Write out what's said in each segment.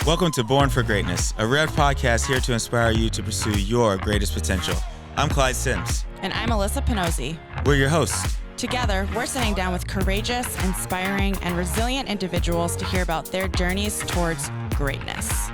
Welcome to Born for Greatness, a Rev'd podcast here to inspire you to pursue your greatest potential. I'm Clyde Sims. And I'm Alyssa Pinozzi. We're your hosts. Together, we're sitting down with courageous, inspiring, and resilient individuals to hear about their journeys towards greatness.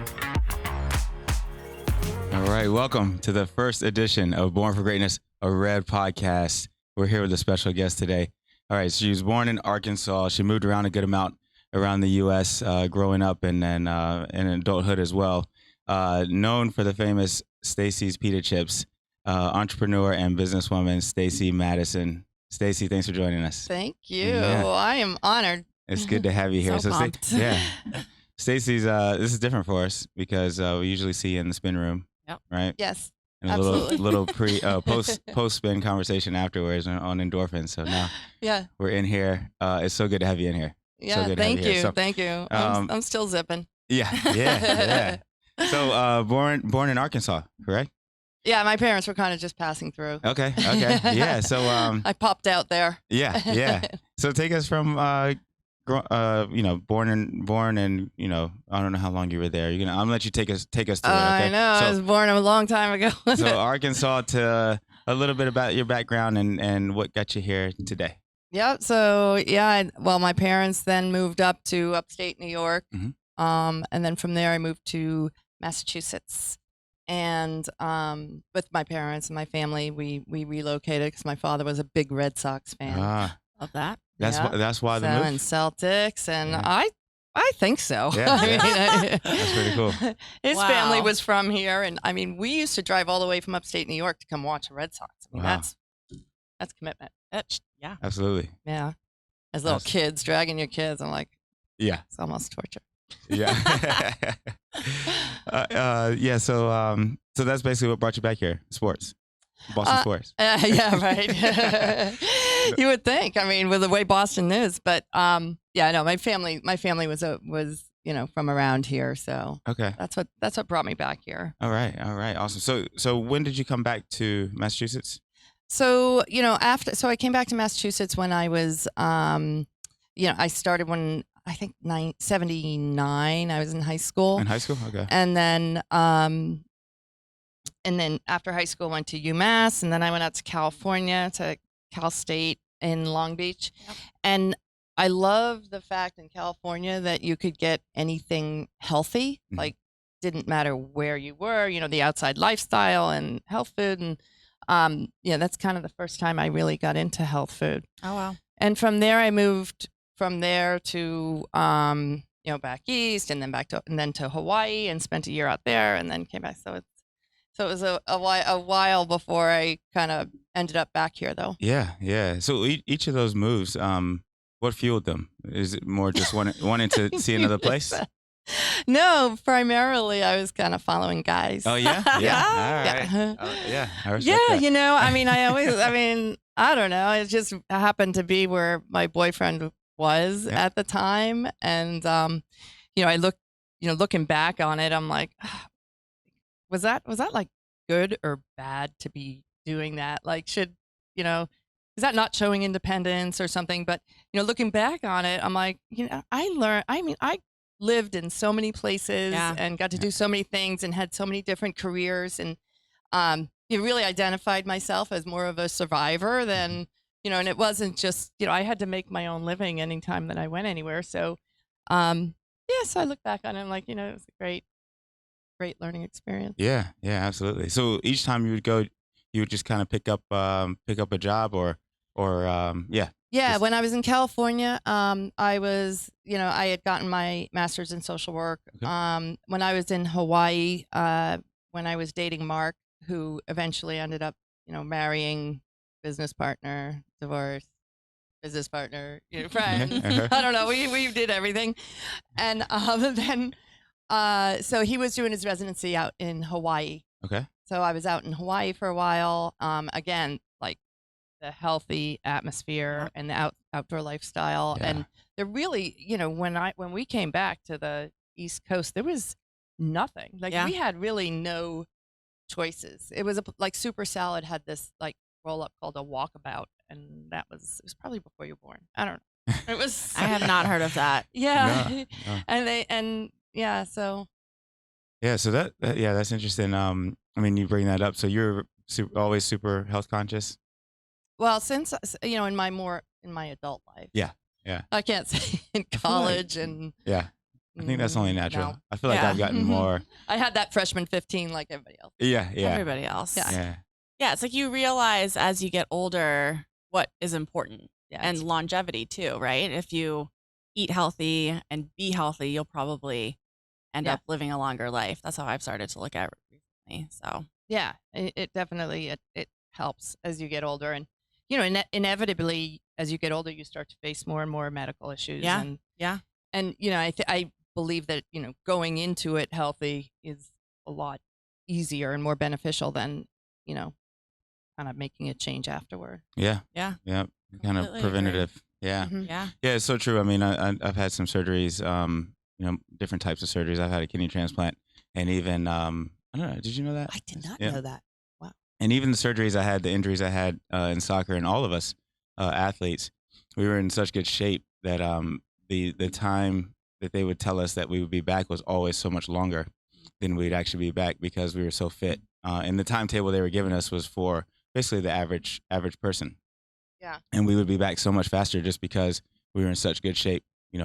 All right, welcome to the first edition of Born for Greatness, a Rev'd podcast. We're here with a special guest today. All right, she was born in Arkansas. She moved around a good amount around the U.S. Growing up and then in adulthood as well. Known for the famous Stacy's Pita chips, entrepreneur and businesswoman Stacy Madison. Stacy, thanks for joining us. Thank you. Yeah. I am honored. It's good to have you here. So pumped. Yeah. Stacy's, this is different for us because we usually see you in the spin room, Yep. right? Yes. And a absolutely. little post spin conversation afterwards on endorphins. So now we're in here. It's so good to have you in here. Yeah, so thank you. So, thank you. I'm still zipping. Yeah. So born in Arkansas, correct? Yeah, my parents were kind of just passing through. Okay. Yeah. So I popped out there. Yeah. So take us from born and I don't know how long you were there. I'm gonna let you take us through it. Okay? I know. I was born a long time ago. So Arkansas, to a little bit about your background and what got you here today. Yeah. So my parents then moved up to upstate New York, Mm-hmm. and then from there I moved to Massachusetts, and with my parents and my family, we relocated because my father was a big Red Sox fan. Love that. That's why the So, move. and Celtics, and Yeah. I think so. Yeah, I mean, that's pretty cool. His Wow. family was from here, and I mean, we used to drive all the way from upstate New York to come watch the Red Sox. I mean, Wow. that's commitment. Yeah. Absolutely. Yeah, as little kids dragging your kids, I'm like, Yeah. it's almost torture. Yeah. Yeah. So that's basically what brought you back here. Sports. Boston sports. Yeah, right. You would think. I mean, with the way Boston is, but no, my family was from around here, so Okay. that's what brought me back here. All right. Awesome. So when did you come back to Massachusetts? So, I came back to Massachusetts when I was, I started when I think 79. I was in high school. In high school? Okay. And then after high school, went to UMass, and then I went out to California to Cal State in Long Beach. Yep. And I love the fact in California that you could get anything healthy, Mhm. like didn't matter where you were, the outside lifestyle and health food. And that's kind of the first time I really got into health food. Oh, wow. And from there, I moved from there to, back east, and then to Hawaii, and spent a year out there, and then came back. So it was a while before I kind of ended up back here, though. Yeah. So each of those moves, what fueled them? Is it more just wanting to see another place? No, primarily I was kind of following guys. Oh yeah. All right. Yeah. Yeah. I respect that. I don't know. It just happened to be where my boyfriend was at the time. And, looking back on it, I'm like, was that like good or bad to be doing that? Like, is that not showing independence or something? But, looking back on it, I'm like, I lived in so many places and got to do so many things and had so many different careers, and really identified myself as more of a survivor than, and it wasn't just, I had to make my own living anytime that I went anywhere. So, so I look back on it, I'm like, it was a great learning experience. Yeah, absolutely. So each time you would go, you would just kind of pick up a job or Yeah, when I was in California, I was, I had gotten my master's in social work. Okay. When I was in Hawaii, when I was dating Mark, who eventually ended up, marrying, business partner, divorce, business partner, friend. Uh-huh. I don't know. We did everything. And then, so he was doing his residency out in Hawaii. Okay. So I was out in Hawaii for a while. Again, like the healthy atmosphere and the outdoor lifestyle. Yeah. And there really, when we came back to the East Coast, there was nothing. Like we had really no choices. It was like Super Salad had this like roll up called a walkabout, and it was probably before you were born. I don't know. It was. I have not heard of that. Yeah. No. And so Yeah, so yeah, that's interesting. I mean, you bring that up. So you're always super health conscious. Well, since in my adult life, Yeah, yeah. I can't say in I feel like, college and yeah, I think that's only natural. no. I feel like Yeah. I've gotten more. I had that freshman 15 like everybody else. Yeah, yeah, Everybody else. Yeah. yeah, Yeah, it's like you realize as you get older what is important Yeah, and longevity too, right? If you eat healthy and be healthy, you'll probably end Yeah. up living a longer life. That's how I've started to look at it recently. So, yeah, it definitely it helps as you get older, and inevitably as you get older, you start to face more and more medical issues. Yeah. and yeah. and I believe that going into it healthy is a lot easier and more beneficial than kind of making a change afterward. yeah, Yeah. yeah. Kind of Completely agree. preventative. Yeah, Mhm. Yeah. yeah. It's so true. I mean, I've had some surgeries. Different types of surgeries. I've had a kidney transplant, and even I don't know. Did you know that? I did not Yeah. know that. Wow. And even the surgeries I had, the injuries I had in soccer, and all of us athletes, we were in such good shape that the time that they would tell us that we would be back was always so much longer than we'd actually be back because we were so fit. And the timetable they were giving us was for basically the average person. Yeah. And we would be back so much faster just because we were in such good shape,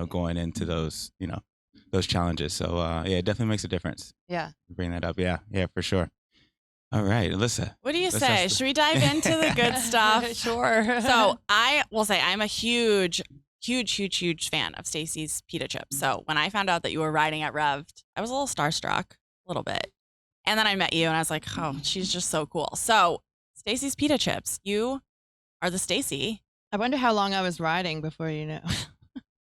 going into those, those challenges. So yeah, it definitely makes a difference. Yeah. You bring that up. Yeah, yeah, for sure. All right, Alyssa. What do you Let's say? ask the- Should we dive into the good stuff? Sure. So I will say I'm a huge fan of Stacy's Pita chips. So when I found out that you were riding at Rev'd, I was a little starstruck, a little bit. And then I met you and I was like, oh, she's just so cool. So Stacy's Pita chips, you are the Stacy. I wonder how long I was riding before you knew.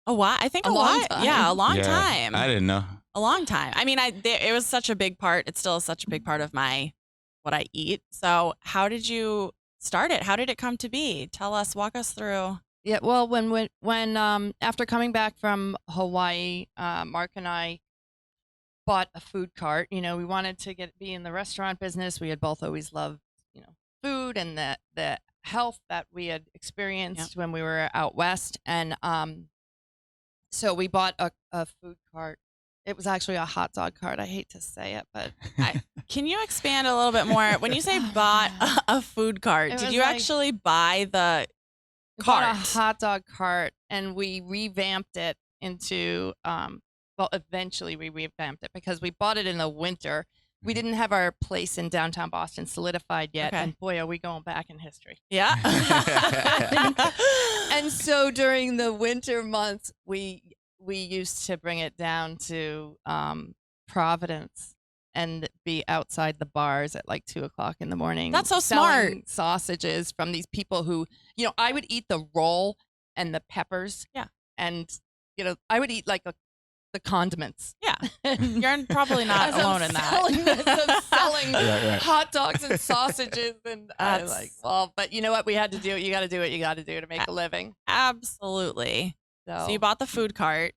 A while. I think A a long lot. time. Yeah, a long Yeah, time. I didn't know. A long time. I mean, it was such a big part. It still is such a big part of what I eat. So how did you start it? How did it come to be? Tell us, walk us through. Yeah, well, when after coming back from Hawaii, Mark and I bought a food cart. We wanted to be in the restaurant business. We had both always loved, food and the health that we had experienced when we were out west, and so we bought a food cart. It was actually a hot dog cart. I hate to say it, but Can you expand a little bit more? When you say bought a food cart, It did was you like- actually buy the we bought a cart? hot dog cart, and we revamped it into eventually we revamped it because we bought it in the winter. We didn't have our place in downtown Boston solidified yet, Okay. and boy, are we going back in history. Yeah. And so during the winter months, we used to bring it down to Providence and be outside the bars at like 2:00 in the morning. That's so selling sausages from these people who, I would eat the roll and the peppers. Yeah. And, I would eat like the condiments. Yeah. And You're probably not as I'm alone in that. selling Right. hot dogs and sausages, and I was That's- like, well, but you know what? We had to do it. You got to do what you got to do to make a living. Absolutely. So, So you bought the food cart,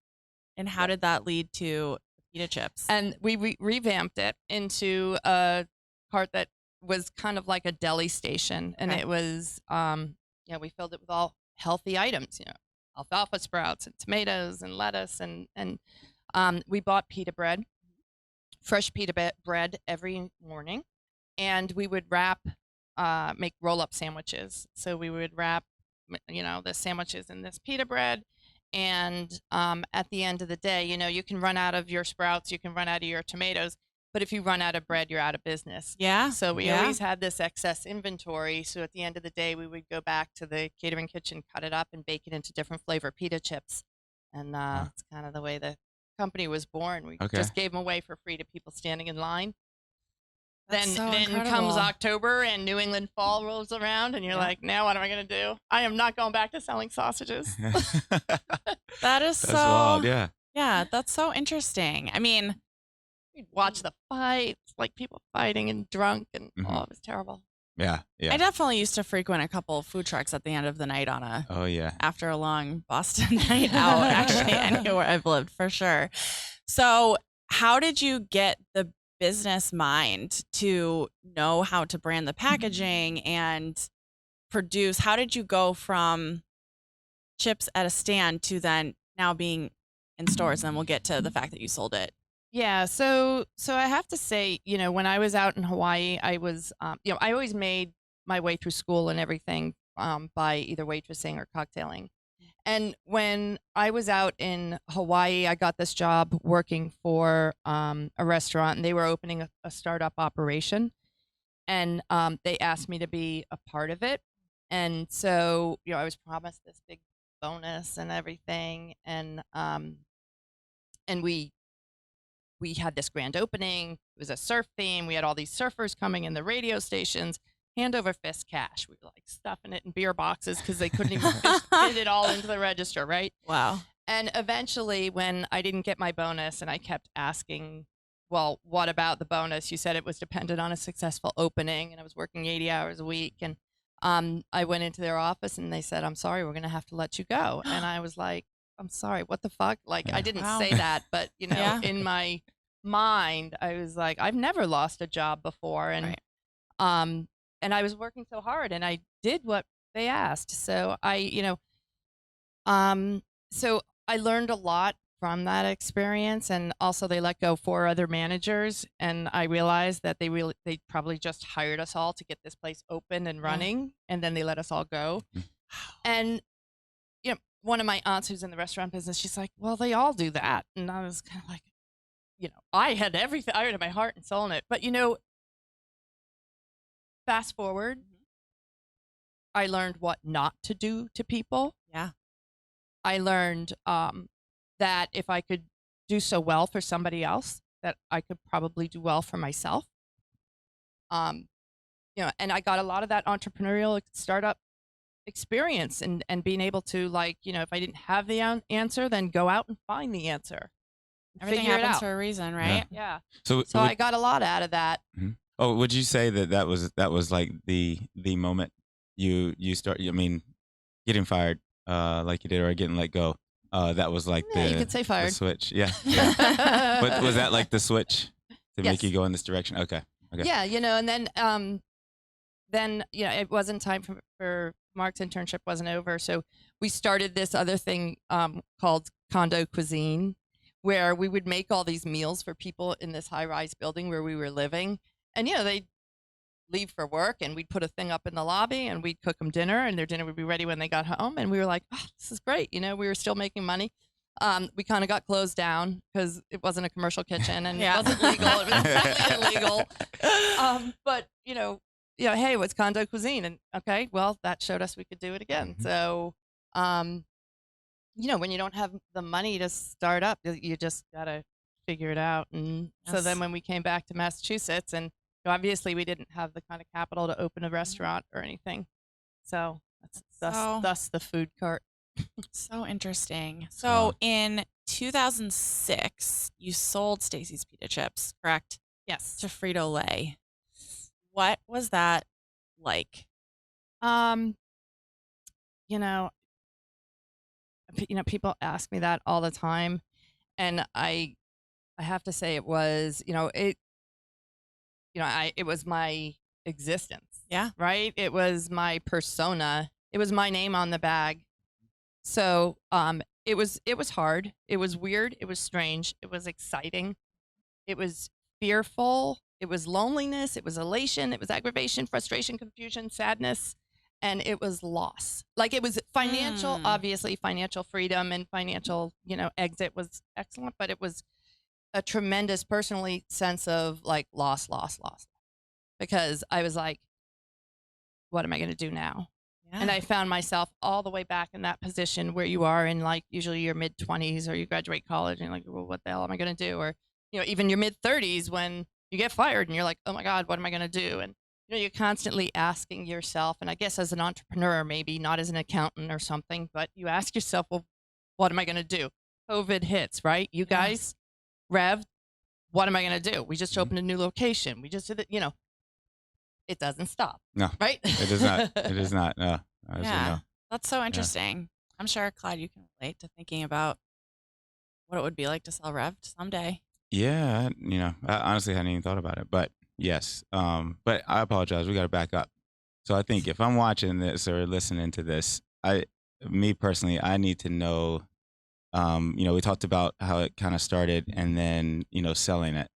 and how did that lead to pita chips? and we revamped it into a cart that was kind of like a deli station, and Okay. it was, we filled it with all healthy items, alfalfa sprouts and tomatoes and lettuce, and we bought pita bread, fresh pita bread every morning, and we would make roll-up sandwiches. So we would wrap, the sandwiches in this pita bread, and at the end of the day, you can run out of your sprouts, you can run out of your tomatoes, but if you run out of bread, you're out of business. Yeah. So we Yeah. always had this excess inventory. So at the end of the day, we would go back to the catering kitchen, cut it up, and bake it into different flavor pita chips. And it's kind of the way the company was born. We Okay. just gave them away for free to people standing in line. That's so Then comes incredible. October and New England fall rolls around, and you're Yeah. like, now what am I going to do? I am not going back to selling sausages. That is That's so wild. Yeah. Yeah, that's so interesting. I mean, We'd watch the fights, like people fighting and drunk, and Mhm. it was terrible. Yeah. Yeah. I definitely used to frequent a couple of food trucks at the end of the night Oh yeah. after a long Boston night out, actually, anywhere I've lived for sure. So how did you get the business mind to know how to brand the packaging and produce? How did you go from chips at a stand to then now being in stores? And then we'll get to the fact that you sold it Yeah, so I have to say, when I was out in Hawaii, I was, I always made my way through school and everything by either waitressing or cocktailing. And when I was out in Hawaii, I got this job working for a restaurant, and they were opening a startup operation, and they asked me to be a part of it. And so, I was promised this big bonus and everything, and we had this grand opening. It was a surf theme. We had all these surfers coming in the radio stations, hand over fist cash. We were like stuffing it in beer boxes because they couldn't even fit it all into the register, right? Wow. And eventually, when I didn't get my bonus and I kept asking, well, what about the bonus? You said it was dependent on a successful opening, and I was working 80 hours a week. And I went into their office and they said, I'm sorry, we're going to have to let you go. And I was like, I'm sorry, what the fuck? Like, I didn't Wow. say that, but, Yeah. in my mind, I was like, I've never lost a job before. And, Right. and I was working so hard and I did what they asked. So so I learned a lot from that experience. And also they let go 4 other managers. And I realized that they probably just hired us all to get this place open and running. And then they let us all go. And, one of my aunts who's in the restaurant business, she's like, well, they all do that. And I was kind of like, I had everything. I had my heart and soul in it. But, fast forward, I learned what not to do to people. Yeah. I learned that if I could do so well for somebody else, that I could probably do well for myself. And I got a lot of that entrepreneurial startup experience and being able to, like, if I didn't have the answer, then go out and find the answer. Everything Figure it happens out. for a reason, right? Yeah. So, So I got a lot out of that. oh, would you say that was like the moment you start? I mean, getting fired, like you did, or getting let go. That was like Yeah, you could say the fired. switch. Yeah. But was that like the switch to make Yes. you go in this direction? Okay. Yeah, and then it wasn't time for Mark's internship wasn't over, so we started this other thing called Condo Cuisine, where we would make all these meals for people in this high-rise building where we were living, and they'd leave for work, and we'd put a thing up in the lobby, and we'd cook them dinner, and their dinner would be ready when they got home, and we were like, oh, this is great, we were still making money. We kind of got closed down because it wasn't a commercial kitchen and Yeah. it wasn't legal. It was completely illegal. But hey, what's Condo Cuisine? And okay, well, that showed us we could do it again. Mhm. So, when you don't have the money to start up, you just gotta figure it out. And so Yes. then when we came back to Massachusetts, and obviously we didn't have the kind of capital to open a restaurant or anything, so thus the food cart. So interesting. Wow. So in 2006, you sold Stacy's Pita Chips, correct? Yes. To Frito-Lay. What was that like? You know, people ask me that all the time, and I have to say it was, it was my existence. Yeah. Right? It was my persona. It was my name on the bag. So, it was hard. It was weird. It was strange. It was exciting. It was fearful. It was loneliness. It was elation. It was aggravation, frustration, confusion, sadness, and it was loss. Like, it was financial, obviously financial freedom and financial, exit was excellent, but it was a tremendous personally sense of like loss, because I was like, what am I going to do now? Yeah. And I found myself all the way back in that position where you are in, like, usually your mid 20s or you graduate college and you're like, well, what the hell am I going to do? Or, even your mid 30s when you get fired and you're like, oh my God, what am I going to do? And, you're constantly asking yourself, and I guess as an entrepreneur, maybe not as an accountant or something, but you ask yourself, well, what am I going to do? COVID hits, right? You guys, Rev'd, what am I going to do? We just opened a new location. We just did it, it doesn't stop. No. Right? It is not. It is not. No. I would say Yeah. no. That's so interesting. I'm sure, Clyde, you can relate to thinking about what it would be like to sell Rev'd someday. Yeah, I honestly hadn't even thought about it, but yes. But I apologize. We got to back up. So I think if I'm watching this or listening to this, me personally, I need to know We talked about how it kind of started and then, selling it.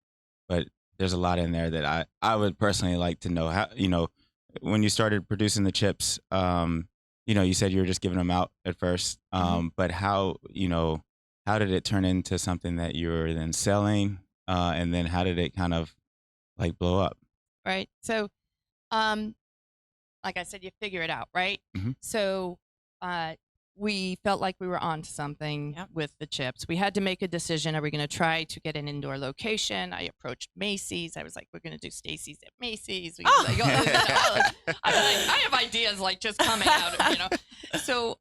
But there's a lot in there that I would personally like to know how, when you started producing the chips, you said you were just giving them out at first. But how did it turn into something that you were then selling? And then how did it kind of like blow up? Right. So, like I said, you figure it out, right? Mhm. So, we felt like we were on to something Yep. with the chips. We had to make a decision. Are we going to try to get an indoor location? I approached Macy's. I was like, we're going to do Stacy's at Macy's. We was like, I have ideas like just coming out, So,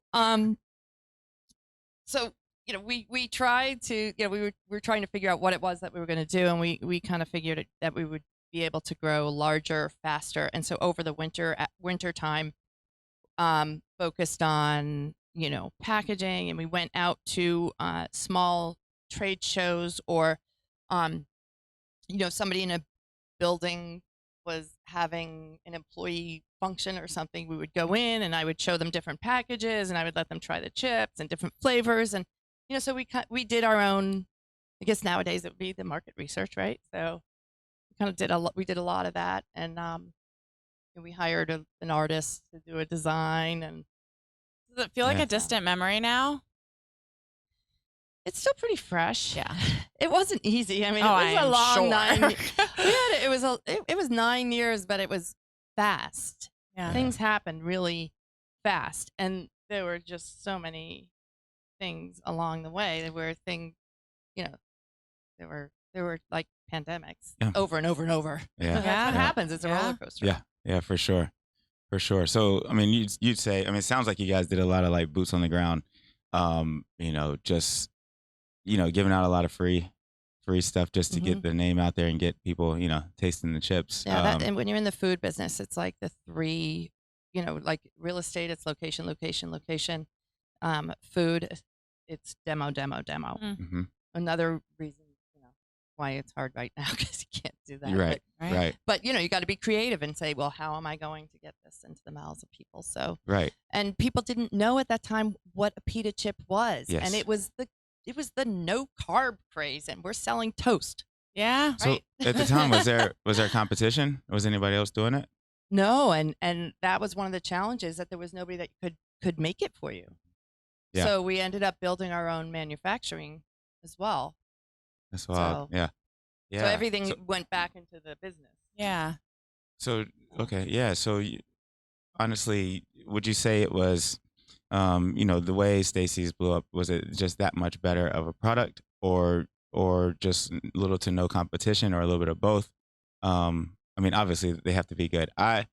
we tried to, we were trying to figure out what it was that we were going to do, and we kind of figured that we would be able to grow larger, faster, and so over the winter time, focused on packaging, and we went out to small trade shows, or somebody in a building was having an employee function or something. We would go in, and I would show them different packages, and I would let them try the chips and different flavors, and so we did our own. I guess nowadays it would be the market research, right? So we kind of did we did a lot of that, and we hired an artist to do a design. And does it feel like a distant memory now? It's still pretty fresh. Yeah. It wasn't easy. I mean, Oh, it was a long sure. 9 years. It was 9 years, but it was fast. Yeah. Things happened really fast, and there were just so many things along the way. There were things, there were like pandemics over and over and over. Yeah. That's what happens. It's a roller coaster. Yeah, for sure. For sure. So, I mean, you'd say, it sounds like you guys did a lot of like boots on the ground, just, giving out a lot of free stuff just to get the name out there and get people, tasting the chips. Yeah. And when you're in the food business, it's like the three, like real estate, it's location, location, location. Food, it's demo, demo, demo. Mm-hmm. Another reason, why it's hard right now, because you can't do that. Right. Right. But you got to be creative and say, well, how am I going to get this into the mouths of people? So right. And people didn't know at that time what a pita chip was, Yes. and it was the no carb craze, and we're selling toast. Yeah. So at the time, was there competition? Was anybody else doing it? No, and that was one of the challenges, that there was nobody that could make it for you. Yeah. So we ended up building our own manufacturing as well. That's wild. Yeah. So everything went back into the business. Yeah. So, okay. Yeah. So honestly, would you say it was, the way Stacey's blew up, was it just that much better of a product, or just little to no competition, or a little bit of both? Obviously they have to be good. I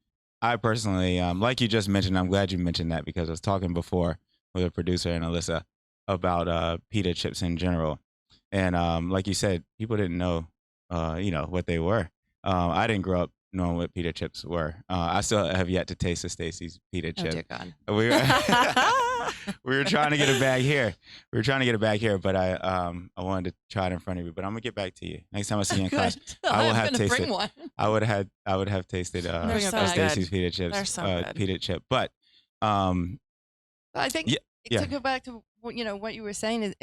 personally, like you just mentioned, I'm glad you mentioned that, because I was talking before with a producer and Alyssa about pita chips in general. And like you said, people didn't know, what they were. I didn't grow up knowing what pita chips were. I still have yet to taste a Stacy's pita chip. Oh, dear God. We were trying to get a bag here. But I wanted to try it in front of you. But I'm gonna get back to you next time I see you in class. I will have tasted. One. I would have tasted They're so Stacy's good. pita chips. They're so good. Pita chip. But I think to go back to what you were saying is,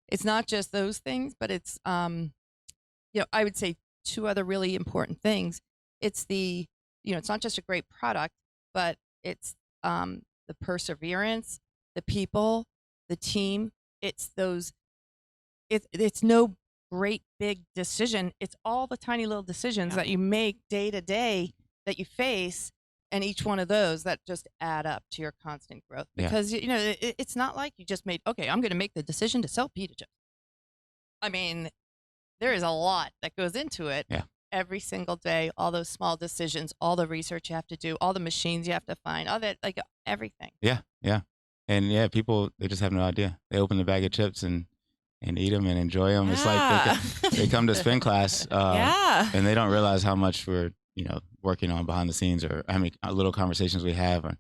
it's not just those things, but it's I would say two other really important things. It's it's not just a great product, but it's the perseverance, the people, the team. It's no great big decision. It's all the tiny little decisions that you make day to day that you face, and each one of those that just add up to your constant growth. Because it's not like you just made, okay, I'm going to make the decision to sell pita chips. I mean, there is a lot that goes into it. Yeah. Every single day, all those small decisions, all the research you have to do, all the machines you have to find, all that, like everything. Yeah. And people, they just have no idea. They open the bag of chips and eat them and enjoy them. It's like they come to spin class, and they don't realize how much we're working on behind the scenes, or how many little conversations we have on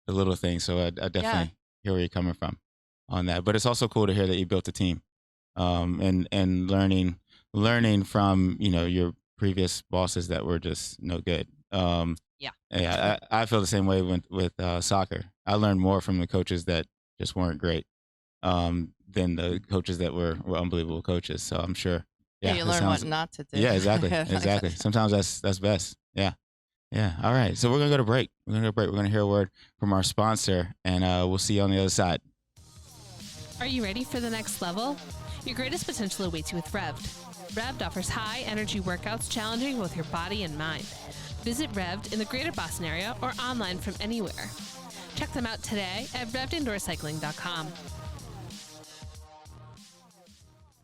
the little things. So I definitely hear where you're coming from on that. But it's also cool to hear that you built a team, and learning from your previous bosses that were just no good. I feel the same way with soccer. I learned more from the coaches that just weren't great than the coaches that were unbelievable coaches. So I'm sure. Yeah, Yeah, you that learn sounds- what not to do. Yeah, exactly, exactly. Sometimes that's best. Yeah, yeah. All right, so we're gonna go to break. We're gonna hear a word from our sponsor, and we'll see you on the other side. Are you ready for the next level? Your greatest potential awaits you with Rev'd. Rev'd offers high-energy workouts challenging both your body and mind. Visit Rev'd in the greater Boston area or online from anywhere. Check them out today at revdindoorcycling.com.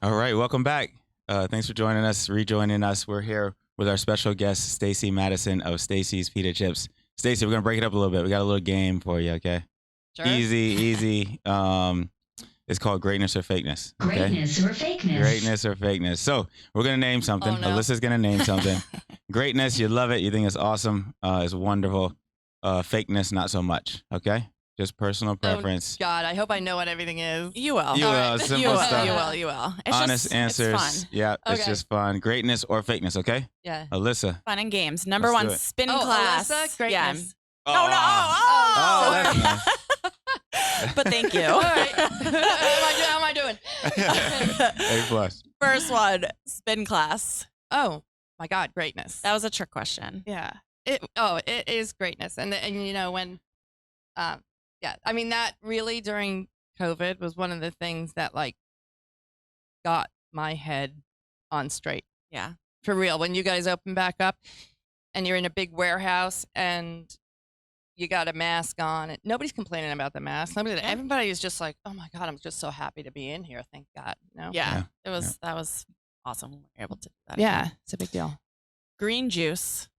All right, welcome back. Thanks for rejoining us. We're here with our special guest, Stacy Madison of Stacy's Pita Chips. Stacy, we're gonna break it up a little bit. We got a little game for you, okay? Sure. Easy. It's called Greatness or Fakeness. Okay? Greatness or fakeness? Greatness or fakeness. So we're gonna name something. Oh, no. Alyssa's gonna name something. Greatness, you love it. You think it's awesome. It's wonderful. Fakeness, not so much. Okay? Just personal preference. God, I hope I know what everything is. You will. You All will. right. Simple You will. stuff. You will. It's Honest just, answers. It's fun. Yeah, it's Okay. just fun. Greatness or fakeness. Okay? Yeah. Alyssa. Fun and games. Number Let's do one, it. spin Oh, class. Alyssa, Yeah. greatness. No, no. Oh, that's nice. But thank you. All right. How am I doing? A plus. First one, spin class. Oh my God, greatness. That was a trick question. Yeah. It is greatness, and you know when, yeah. I mean that really during COVID was one of the things that like got my head on straight. Yeah. For real. When you guys open back up, and you're in a big warehouse and you got a mask on, and nobody's complaining about the mask. Everybody is just like, oh my God, I'm just so happy to be in here. Thank God. You know? Yeah. Yeah. It was that was awesome when we were able to do that. Yeah. It's a big deal. Green juice.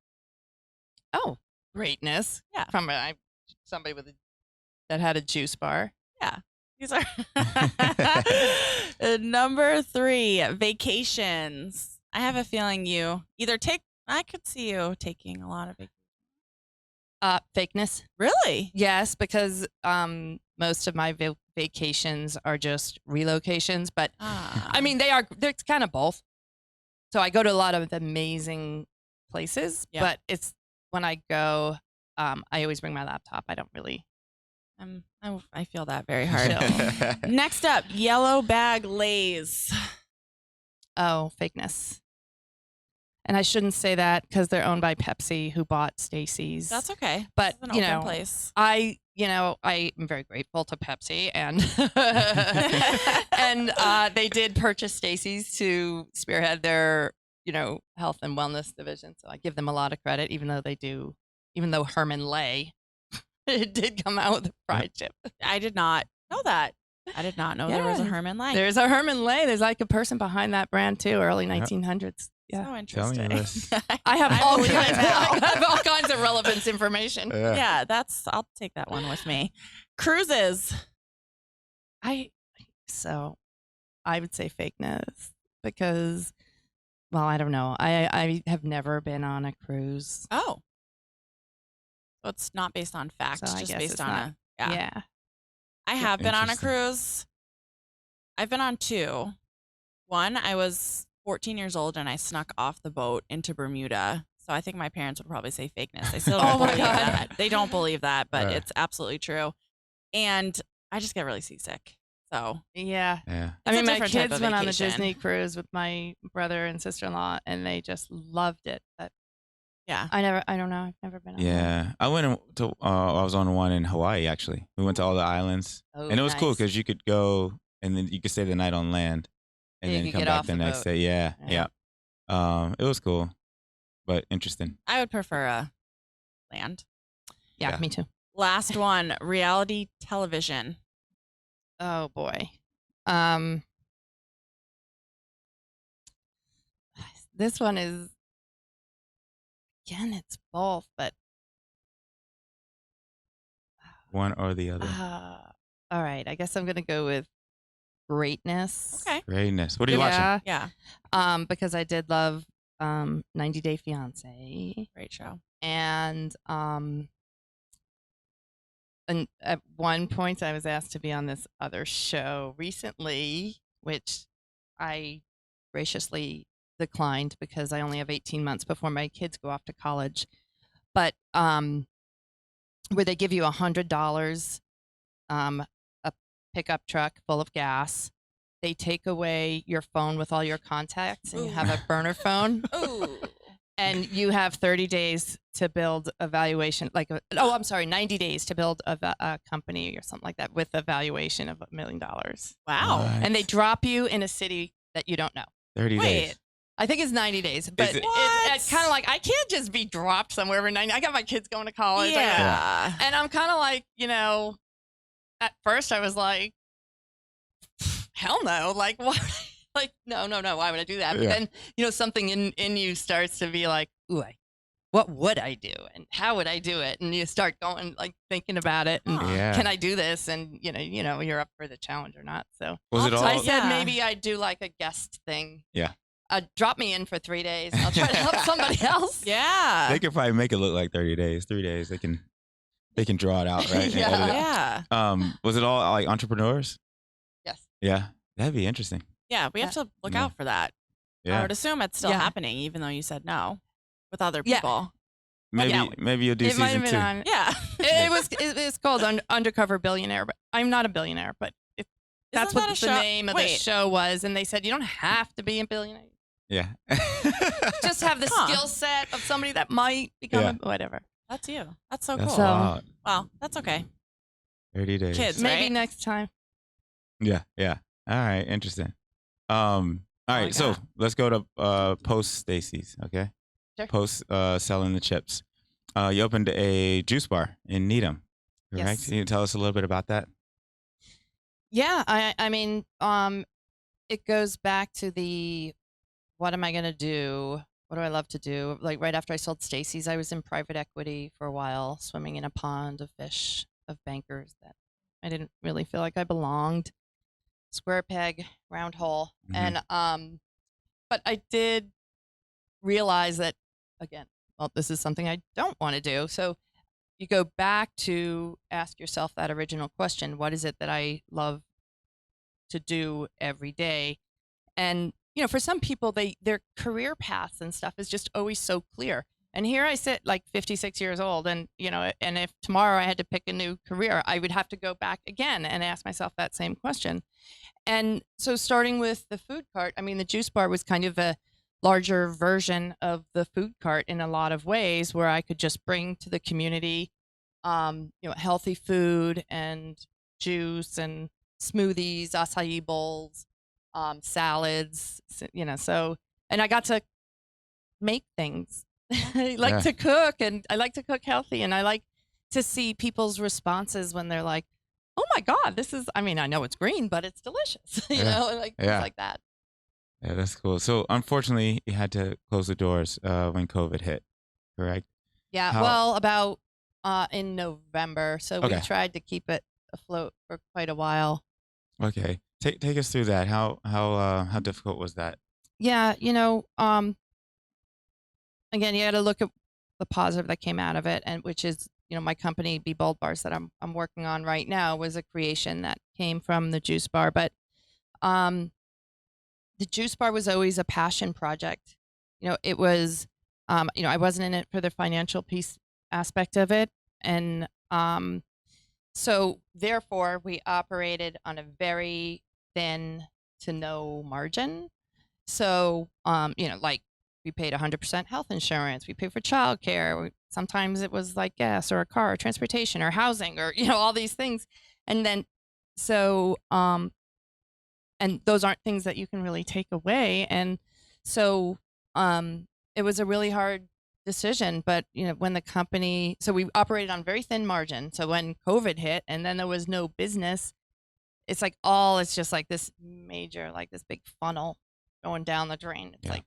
Oh, greatness. Yeah. From somebody that had a juice bar. These are number 3, vacations. I have a feeling I could see you taking a lot of vacations. Fakeness. Really? Yes, because most of my vacations are just relocations, but I mean they're kind of both. So I go to a lot of amazing places, Yeah. but it's when I go, I always bring my laptop. I don't really. I feel that very hard. So- Next up, yellow bag Lays. Oh, fakeness. And I shouldn't say that because they're owned by Pepsi, who bought Stacys. That's okay. But It's an you open know, place. I am very grateful to Pepsi, and and they did purchase Stacys to spearhead their health and wellness division. So I give them a lot of credit, even though Herman Lay it did come out with a fried chip. I did not know that. I did not know there was a Yeah. Herman Lang. There's a Herman Lay. There's like a person behind that brand too, early 1900s. Yeah. So Tell me interesting. this. I have I all believe it kinds, now. I have all kinds of relevance information. Yeah, I'll take that one with me. Cruises. I would say fakeness because, well, I don't know. I have never been on a cruise. Oh. So it's not based on fact, So I just guess based it's on not- yeah. Yeah. I have been on a Interesting. cruise. I've been on 2. One, I was 14 years old and I snuck off the boat into Bermuda. So I think my parents would probably say fakeness. They still don't Oh my believe God. that. They don't believe that, but Right. it's absolutely true. And I just get really seasick. So Yeah. Yeah. I It's a mean, my different type kids of went on the vacation. Disney cruise with my brother and sister-in-law, and they just loved it. But yeah. I don't know. I've never been on one. Yeah. I was on one in Hawaii, actually. We went to all the islands. Oh, And it was cool nice. because you could go and then you could stay the night on land and Yeah, you then could come get back off the the next boat. day. Yeah. Yeah. It was cool, but interesting. I would prefer a land. Yeah, Yeah. me too. Last one, reality television. Oh boy. This one is again, it's both, but One or the other. all right. I guess I'm gonna go with greatness. Okay. Greatness. What are you watching? Yeah. Because I did love 90 Day Fiance, Great show. and at one point I was asked to be on this other show recently, which I graciously declined because I only have 18 months before my kids go off to college. But where they give you $100, a pickup truck full of gas, they take away your phone with all your contacts, and you Ooh. have a burner phone, Ooh. and you have 30 days to build a valuation, 90 days to build a company or something like that with a valuation of $1 million. Wow. What? And they drop you in a city that you don't know. 30 Wait. days. I think it's 90 days, but it- it's kind of like, I can't just be dropped somewhere for 90. I got my kids going to college. Yeah. And I'm kind of like, at first I was like, hell no. Like, why? Like, no. Why would I do that? But Yeah. then, something in you starts to be like, ooh, what would I do? And how would I do it? And you start going, like, thinking about it. And Huh. Yeah. can I do this? And, you're up for the challenge or not. So Was it Also, so I all? said Yeah. maybe I'd do like a guest thing. Yeah. Drop me in for 3 days. I'll try to help somebody else. Yeah. They could probably make it look like 30 days, 3 days. They can draw it out, right? and Yeah. edit it. Yeah. Was it all like entrepreneurs? Yes. Yeah. That'd be interesting. Yeah. We have to look Yeah. out for that. I Yeah. would assume it's still Yeah. happening, even though you said no with other Yeah. people. Maybe Yeah. maybe you'll do It might season have 2. been on. Yeah. It's called Undercover Billionaire, but I'm not a billionaire, but that's Isn't that what a the show? name of the Wait. show was. And they said, you don't have to be a billionaire. Yeah. Just have the Huh. skill set of somebody that might become Yeah. whatever. That's you. That's so That's cool. So- wild. Wow. That's okay. 30 days. Kids. Maybe right? next time. Yeah. Yeah. All right. Interesting. All right. my So God. let's go to post Stacys. Okay. Sure. Post selling the chips. You opened a juice bar in Needham. Correct. Yes. Can you tell us a little bit about that? Yeah, I mean, it goes back to the what am I gonna do? What do I love to do? Like right after I sold Stacys, I was in private equity for a while, swimming in a pond of fish, of bankers that I didn't really feel like I belonged. Square peg, round hole. Mhm. And but I did realize that again, well, this is something I don't want to do. So you go back to ask yourself that original question, what is it that I love to do every day? And for some people, their career paths and stuff is just always so clear. And here I sit like 56 years old, and and if tomorrow I had to pick a new career, I would have to go back again and ask myself that same question. And so starting with the food cart, I mean, the juice bar was kind of a larger version of the food cart in a lot of ways, where I could just bring to the community, healthy food and juice and smoothies, acai bowls, salads, so, and I got to make things. I like Yeah. to cook, and I like to cook healthy, and I like to see people's responses when they're like, oh my God, this is, I mean, I know it's green, but it's delicious, Yeah. like Yeah. things like that. Yeah, that's cool. So unfortunately, you had to close the doors when COVID hit. Correct. Yeah, How- well, about in November, so we Okay. tried to keep it afloat for quite a while. Okay. Take us through that. How difficult was that? Yeah, again, you got to look at the positive that came out of it, and which is, my company, Be Bold Bars, that I'm working on right now, was a creation that came from the juice bar. But the juice bar was always a passion project. It was, I wasn't in it for the financial piece aspect of it, and so therefore we operated on a very thin to no margin. So, like we paid 100% health insurance. We paid for childcare. Sometimes it was like gas or a car or transportation or housing or, all these things. And then, so, and those aren't things that you can really take away. And so, it was a really hard decision, but when the company, so we operated on very thin margin. So when COVID hit and then there was no business, it's just like this major, like this big funnel going down the drain. It's Yeah. like,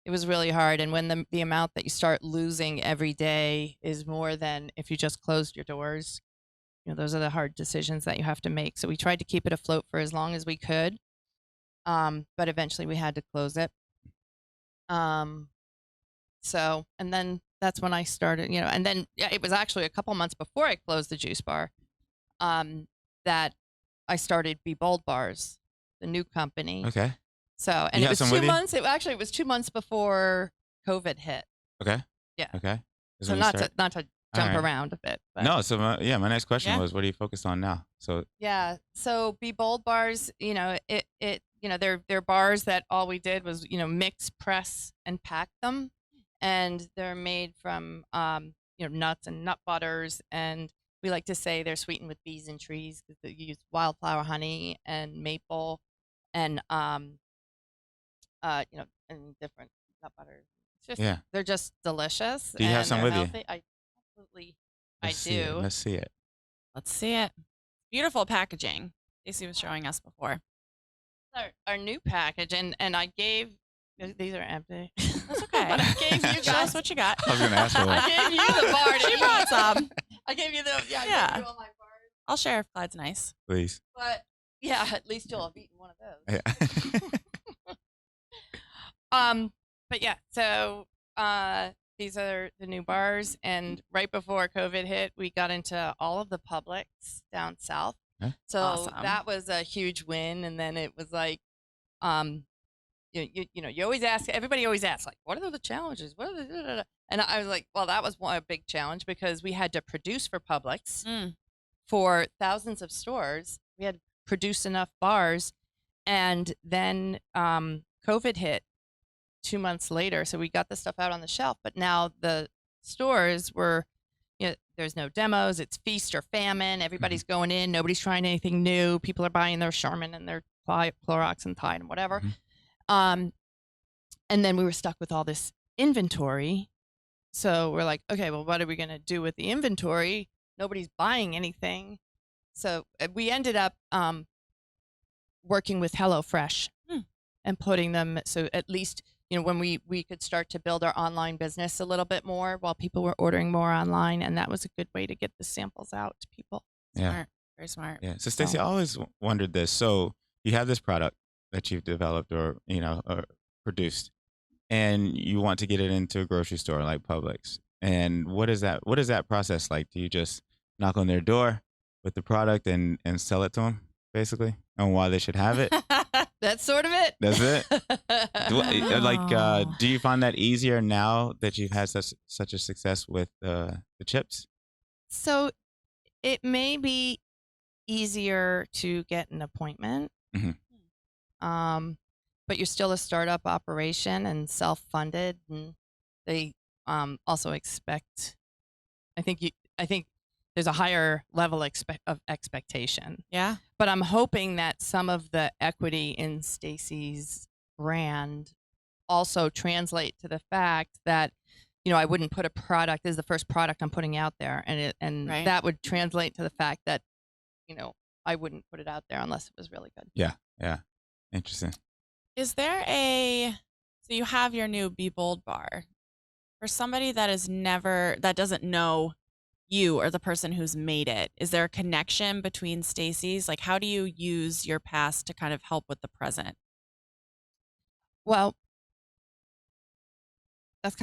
it was really hard. And when the amount that you start losing every day is more than if you just closed your doors, those are the hard decisions that you have to make. So we tried to keep it afloat for as long as we could. But eventually we had to close it. So, and then that's when I started, and then it was actually a couple months before I closed the juice bar, that I started Be Bold Bars, the new company. Okay. So, and You it have was some 2 with you? months. It was 2 months before COVID hit. Okay. Yeah. Okay. Is So when you not start- to jump right. around a bit. But No. So my next question Yeah. was, what are you focused on now? So Yeah. So Be Bold Bars, it they're bars that all we did was mix, press, and pack them, and they're made from nuts and nut butters, and we like to say they're sweetened with bees and trees because they use wildflower honey and maple and and different nut butters. It's just Yeah. they're just delicious. Do you have and some they're with you? healthy. I Let's see it. do. Let's see it. Let's see it. Beautiful packaging. Stacey was showing us before. Our new package, and I gave these are empty. That's okay. But I gave you Show us guys. what you got. I was going to ask for one. I gave you the bar. She brought some. I gave you the Yeah. I gave you all my bars. I'll share if Clyde's nice. Please. But yeah, at least you'll have eaten one of those. Yeah. But yeah, so these are the new bars, and right before COVID hit, we got into all of the Publix down south. Huh? So Awesome. that was a huge win. And then it was like, you always ask, everybody always asks, like, what are the challenges? What are the da, da, da? And I was like, well, that was a big challenge because we had to produce for Publix for thousands of stores. We had to produce enough bars, and then COVID hit 2 months later, so we got the stuff out on the shelf. But now the stores were, there's no demos. It's feast or famine. Everybody's going in. Nobody's trying anything new. People are buying their Charmin and their Clorox and Tide and whatever. And then we were stuck with all this inventory. So we're like, okay, well, what are we going to do with the inventory? Nobody's buying anything. So we ended up working with HelloFresh and putting them, so at least, when we could start to build our online business a little bit more while people were ordering more online. And that was a good way to get the samples out to people. Yeah. Smart. Very smart. Yeah. So Stacey, I always wondered this. So you have this product that you've developed or produced, and you want to get it into a grocery store like Publix. And what is that process like? Do you just knock on their door with the product and sell it to them, basically, on why they should have it? That's sort of it. That's it. Do you find that easier now that you've had such a success with the chips? So it may be easier to get an appointment, but you're still a startup operation and self-funded, and they also expect. I think there's a higher level of expectation. Yeah. But I'm hoping that some of the equity in Stacey's brand also translate to the fact that, I wouldn't put a product, this is the first product I'm putting out there, and Right. that would translate to the fact that, I wouldn't put it out there unless it was really good. Yeah. Interesting. Is there so you have your new Be Bold bar. For somebody that doesn't know you or the person who's made it, is there a connection between Stacey's? Like, how do you use your past to kind of help with the present? Well, it's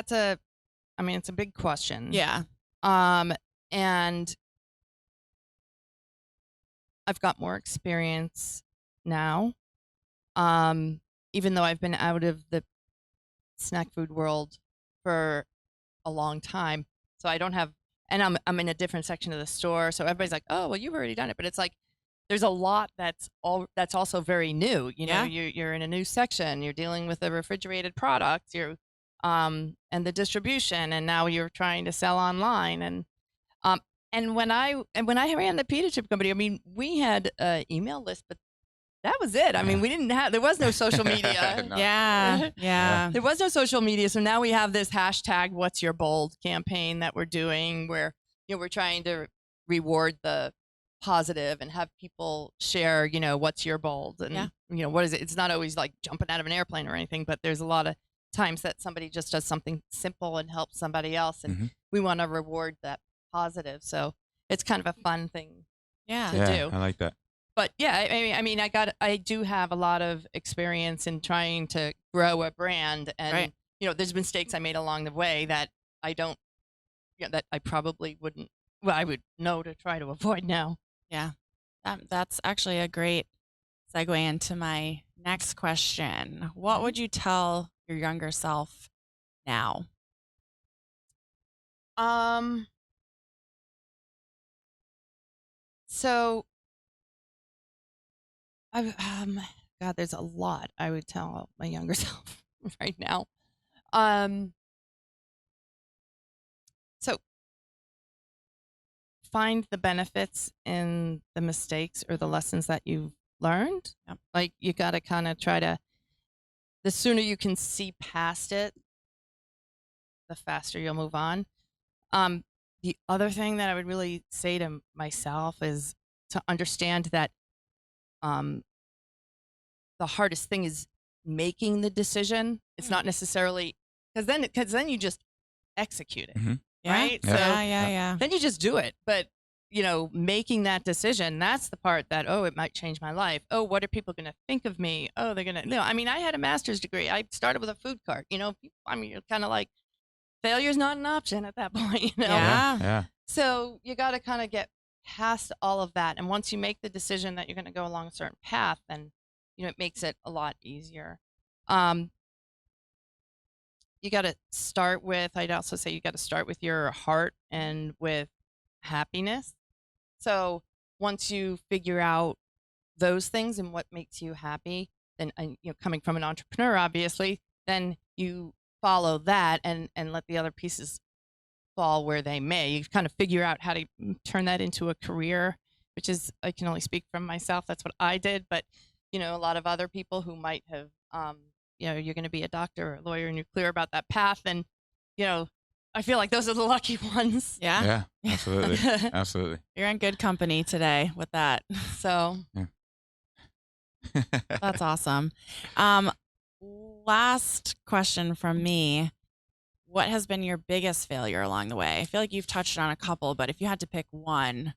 a big question. Yeah. And I've got more experience now. Even though I've been out of the snack food world for a long time, so I don't have, and I'm in a different section of the store, so everybody's like, oh, well, you've already done it, but it's like there's a lot that's also very new. Yeah. You're in a new section, you're dealing with a refrigerated product, and the distribution, and now you're trying to sell online, and when I ran the Pita chip company, I mean, we had an email list, but that was it. I mean, there was no social media. No. Yeah. There was no social media. So now we have this hashtag What's Your Bold campaign that we're doing, where we're trying to reward the positive and have people share, what's your bold, and what is it? It's not always like jumping out of an airplane or anything, but there's a lot of times that somebody just does something simple and helps somebody else, and we want to reward that positive. So it's kind of a fun thing to do. I like that. But yeah, I mean, I do have a lot of experience in trying to grow a brand, and there's mistakes I made along the way that that I probably wouldn't. Well, I would know to try to avoid now. Yeah. That's actually a great segue into my next question. What would you tell your younger self now? So God, there's a lot I would tell my younger self right now. So find the benefits in the mistakes or the lessons that you've learned. Yep. Like you got to kind of try to, the sooner you can see past it, the faster you'll move on. The other thing that I would really say to myself is to understand that the hardest thing is making the decision. It's not necessarily because then you just execute it, Yeah. right? Yeah. So Yeah. then you just do it. But making that decision, that's the part that, oh, it might change my life. Oh, what are people going to think of me? Oh, they're going to, I mean, I had a master's degree. I started with a food cart, people, I mean, you're kind of like, failure's not an option at that point, Yeah. Yeah. So you got to kind of get past all of that. And once you make the decision that you're going to go along a certain path, then, it makes it a lot easier. You got to start with, I'd also say you got to start with your heart and with happiness. So once you figure out those things and what makes you happy, then, coming from an entrepreneur, obviously, then you follow that and let the other pieces fall where they may. You kind of figure out how to turn that into a career, which is, I can only speak from myself. That's what I did. But, a lot of other people who might have, you're going to be a doctor or a lawyer and you're clear about that path. And, I feel like those are the lucky ones. Yeah. Yeah. Absolutely. Absolutely. You're in good company today with that. So That's awesome. Last question from me. What has been your biggest failure along the way? I feel like you've touched on a couple, but if you had to pick one.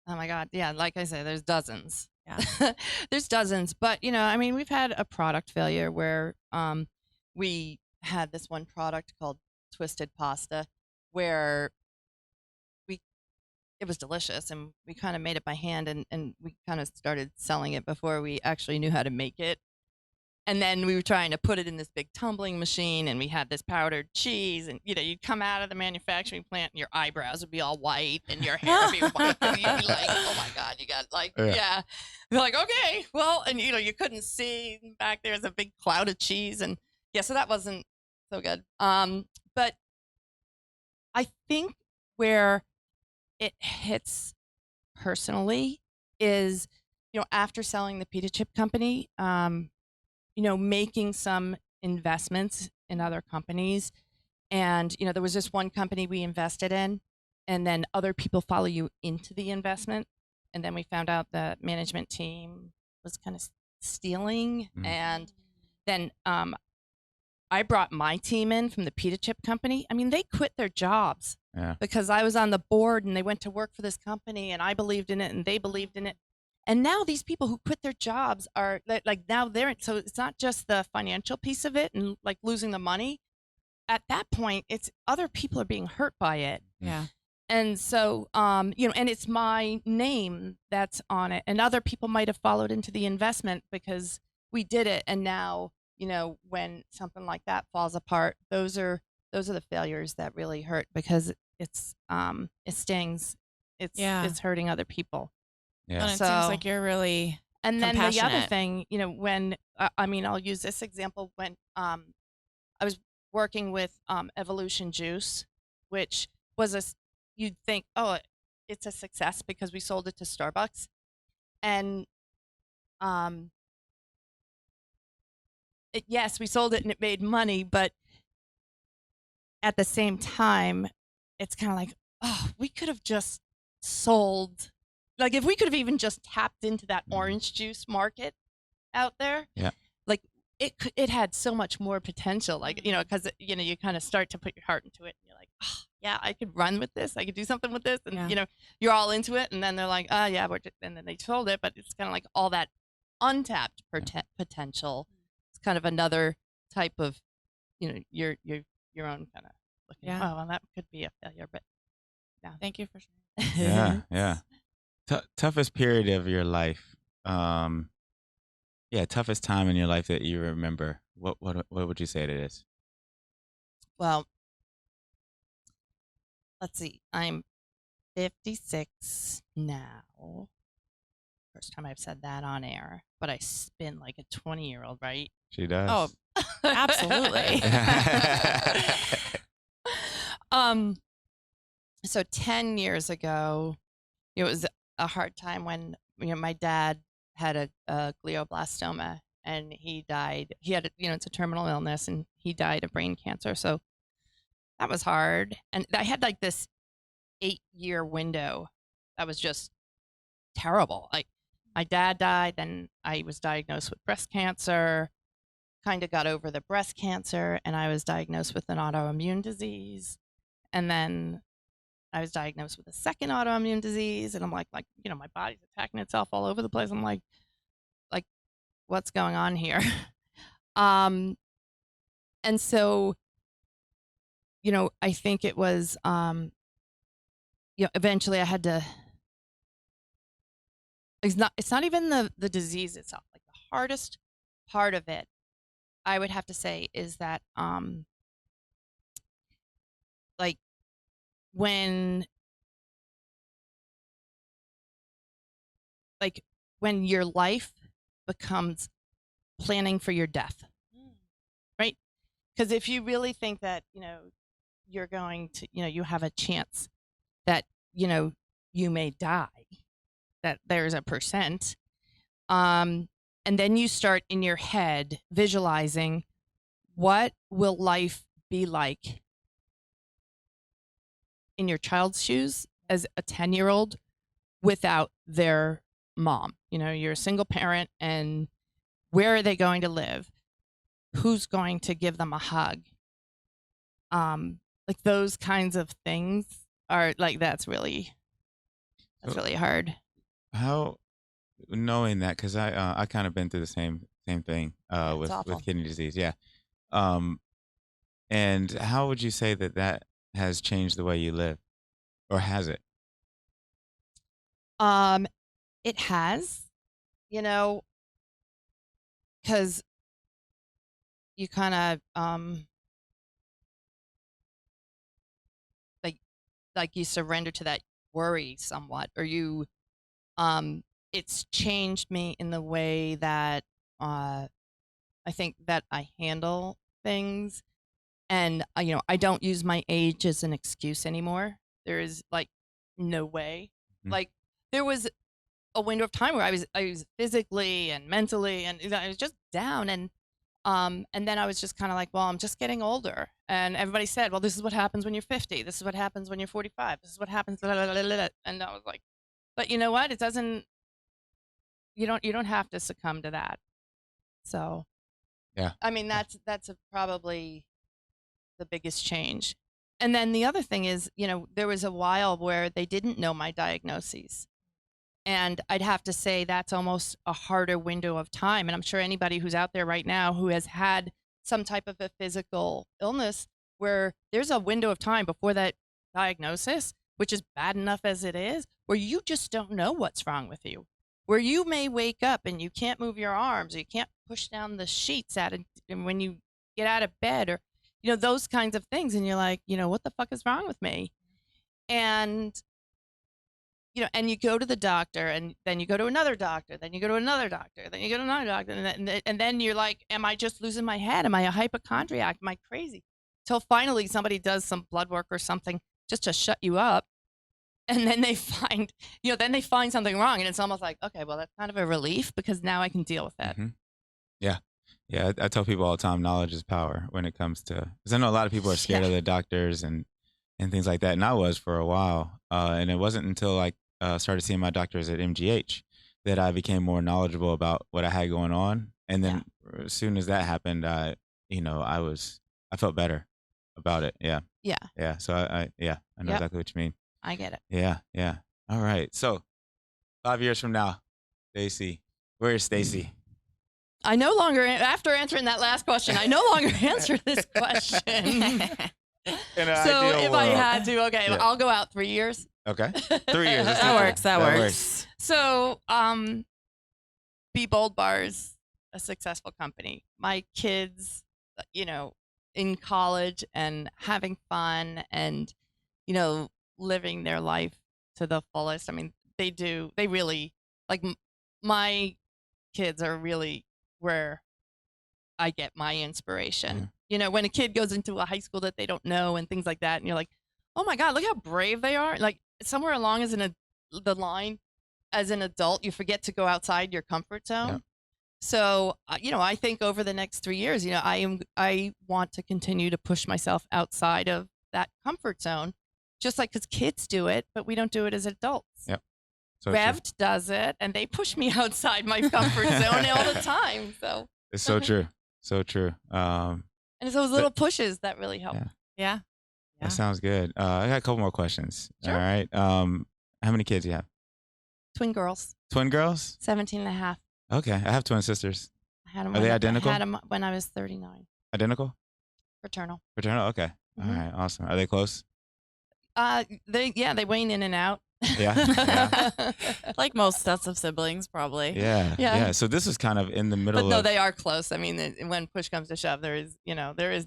oh my God. Yeah. Like I said, there's dozens. Yeah. There's dozens, but I mean, we've had a product failure where we had this one product called Twisted Pasta where it was delicious and we kind of made it by hand and we kind of started selling it before we actually knew how to make it. And then we were trying to put it in this big tumbling machine and we had this powdered cheese and, you'd come out of the manufacturing plant and your eyebrows would be all white and your hair would be white. And you'd be like, oh my God, you got yeah. You're like, okay, well, and you couldn't see back there's a big cloud of cheese. And yeah, so that wasn't so good. But I think where it hits personally is, after selling the pita chip company, making some investments in other companies. And, there was this one company we invested in, and then other people follow you into the investment. And then we found out the management team was kind of stealing. Mm. And then I brought my team in from the pita chip company. I mean, they quit their jobs because I was on the board and they went to work for this company and I believed in it and they believed in it. And now these people who quit their jobs are like now so it's not just the financial piece of it and like losing the money. At that point, it's other people are being hurt by it. Yeah. And so, and it's my name that's on it. And other people might have followed into the investment because we did it. And now, when something like that falls apart, those are the failures that really hurt because it stings. It's hurting other people. Yeah. And it seems like you're really And then the other compassionate. thing, when I'll use this example when I was working with Evolution Juice, which was you'd think, oh, it's a success because we sold it to Starbucks, and yes, we sold it and it made money, but at the same time, it's kind of like, oh, we could have just sold. Like if we could have even just tapped into that orange juice market out there, like it had so much more potential. Like because you kind of start to put your heart into it, and you're like, oh, yeah, I could run with this, I could do something with this, and you're all into it, and then they're like, oh yeah, and then they sold it, but it's kind of like all that untapped potential. It's kind of another type of your own kind of looking. Yeah. Oh, well, that could be a failure, but yeah. Thank you for sharing. Yeah, yeah. Toughest period of your life. Toughest time in your life that you remember. What would you say it is? Well, let's see. I'm 56 now. first time I've said that on air, but I spin like a 20-year-old, right? She does. Oh, absolutely. So 10 years ago, it was a hard time when my dad had a glioblastoma and he died. He had it's a terminal illness and he died of brain cancer. So that was hard. And I had like this 8-year window that was just terrible. Like my dad died, then I was diagnosed with breast cancer, kind of got over the breast cancer, and I was diagnosed with an autoimmune disease. And then I was diagnosed with a second autoimmune disease, and I'm like, my body's attacking itself all over the place. I'm like, what's going on here? And so, I think it was, eventually I had to. It's not even the disease itself. Like the hardest part of it, I would have to say, is that like when your life becomes planning for your death, right? Because if you really think that you're going to you have a chance that you may die, that there's a percent, and then you start in your head visualizing what will life be like in your child's shoes as a 10-year-old without their mom. You're a single parent, and where are they going to live? Who's going to give them a hug? Like those kinds of things are like, that's really hard. How, knowing that, because I kind of been through the same thing with kidney disease, yeah. And how would you say that has changed the way you live, or has it? It has, because you kind of like you surrender to that worry somewhat, or you it's changed me in the way that I think that I handle things, and I don't use my age as an excuse anymore. There is like no way. Mhm. Like there was a window of time where I was physically and mentally, and I was just down, and then I was just kind of like, well, I'm just getting older, and everybody said, well, this is what happens when you're 50, this is what happens when you're 45, this is what happens, blah, blah, blah, blah, blah. And I was like, but you know what? It doesn't. You don't have to succumb to that. So, Yeah. I mean, that's probably the biggest change. And then the other thing is, there was a while where they didn't know my diagnoses. And I'd have to say that's almost a harder window of time. And I'm sure anybody who's out there right now who has had some type of a physical illness, where there's a window of time before that diagnosis, which is bad enough as it is, where you just don't know what's wrong with you, where you may wake up and you can't move your arms, or you can't push down the sheets and when you get out of bed, or those kinds of things, and you're like, what the fuck is wrong with me? And and you go to the doctor, and then you go to another doctor, then you go to another doctor, then you go to another doctor, and then you're like, am I just losing my head? Am I a hypochondriac? Am I crazy? Till finally somebody does some blood work or something just to shut you up, and then they find something wrong, and it's almost like, okay, well, that's kind of a relief, because now I can deal with it. Mm-hmm. Yeah. I tell people all the time, knowledge is power when it comes to, because I know a lot of people are scared of the doctors and things like that, and I was for a while, and it wasn't until I started seeing my doctors at MGH that I became more knowledgeable about what I had going on, and then as soon as that happened, I felt better about it. Yeah. So I know exactly what you mean. I get it. Yeah. All right. So 5 years from now, Stacy, where is Stacy? I no longer, after answering that last question, I no longer answer this question. So if I had to, I'll go out 3 years. Okay. 3 years. That works. So, Be Bold Bars, a successful company. My kids, in college and having fun and, living their life to the fullest. I mean, they really, like, my kids are really where I get my inspiration. Yeah. You know, when a kid goes into a high school that they don't know and things like that, and you're like, oh my God, look how brave they are. Like somewhere along the line, as an adult, you forget to go outside your comfort zone. Yeah. So, you know, I think over the next 3 years, you know, I want to continue to push myself outside of that comfort zone, just like because kids do it, but we don't do it as adults. Yep. So true. Rev'd does it, and they push me outside my comfort zone all the time. So It's so true. So true. and it's those little pushes that really help. Yeah. Yeah. That sounds good. I got a couple more questions. Sure. All right. How many kids do you have? Twin girls, Twin girls? 17 and a half. Okay. I have twin sisters. I had them Are they identical? I had them when I was 39. Identical? Fraternal. Fraternal? Okay. All Mhm. right. Awesome. Are they close? They wane in and out. Yeah. Like most sets of siblings, probably. Yeah. Yeah. Yeah. So this was kind of in the middle But no, of. they are close. I mean, when push comes to shove, there is